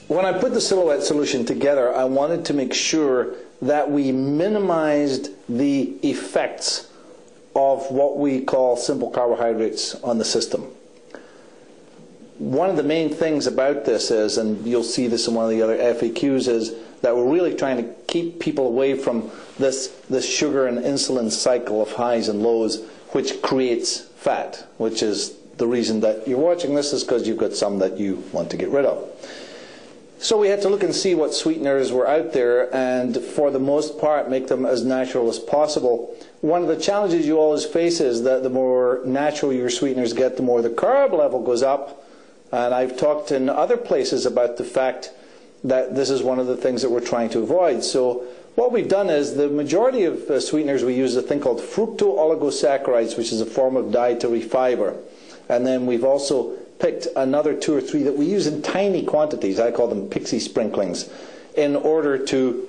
When I put the Silhouette solution together, I wanted to make sure that we minimized the effects of what we call simple carbohydrates on the system. One of the main things about this is, and you'll see this in one of the other FAQs, is that we're really trying to keep people away from this sugar and insulin cycle of highs and lows, which creates fat, which is the reason that you're watching this, is because you've got some that you want to get rid of. So we had to look and see what sweeteners were out there, and for the most part make them as natural as possible. One of the challenges you always face is that the more natural your sweeteners get, the more the carb level goes up. And I've talked in other places about the fact that this is one of the things that we're trying to avoid. So what we've done is, the majority of sweeteners we use a thing called fructooligosaccharides, which is a form of dietary fiber. And then we've also picked another 2 or 3 that we use in tiny quantities. I call them pixie sprinklings, in order to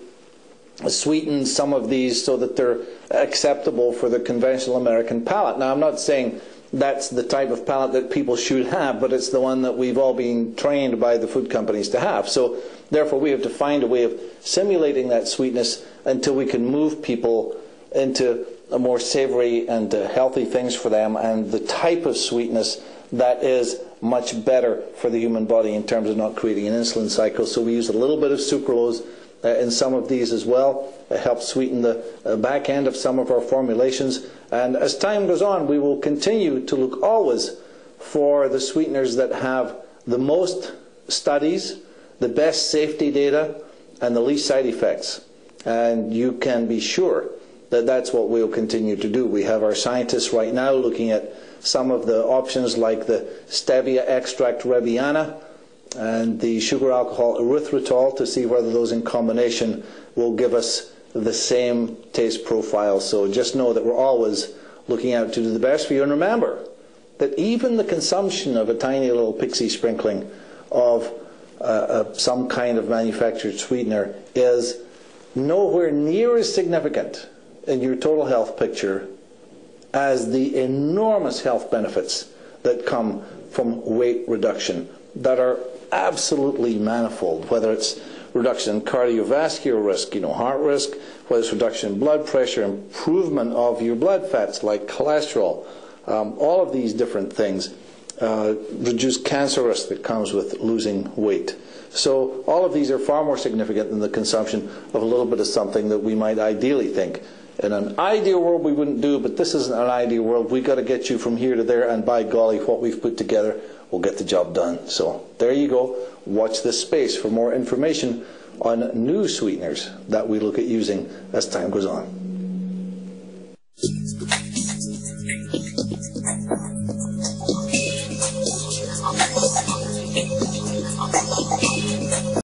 sweeten some of these so that they're acceptable for the conventional American palate. Now, I'm not saying that's the type of palate that people should have, but it's the one that we've all been trained by the food companies to have. So therefore we have to find a way of simulating that sweetness until we can move people into a more savory and healthy things for them, and the type of sweetness that is much better for the human body in terms of not creating an insulin cycle. So we use a little bit of sucralose in some of these as well. It helps sweeten the back end of some of our formulations. And as time goes on, we will continue to look always for the sweeteners that have the most studies, the best safety data, and the least side effects. And you can be sure that that's what we'll continue to do. We have our scientists right now looking at some of the options like the stevia extract Rebiana and the sugar alcohol erythritol, to see whether those in combination will give us the same taste profile. So just know that we're always looking out to do the best for you. And remember that even the consumption of a tiny little pixie sprinkling of some kind of manufactured sweetener is nowhere near as significant in your total health picture as the enormous health benefits that come from weight reduction, that are absolutely manifold, whether it's reduction in cardiovascular risk, heart risk, whether it's reduction in blood pressure, improvement of your blood fats like cholesterol, all of these different things, reduce cancer risk that comes with losing weight. So all of these are far more significant than the consumption of a little bit of something that we might ideally think in an ideal world we wouldn't do, but this isn't an ideal world. We've got to get you from here to there, and by golly, what we've put together will get the job done. So there you go. Watch this space for more information on new sweeteners that we look at using as time goes on.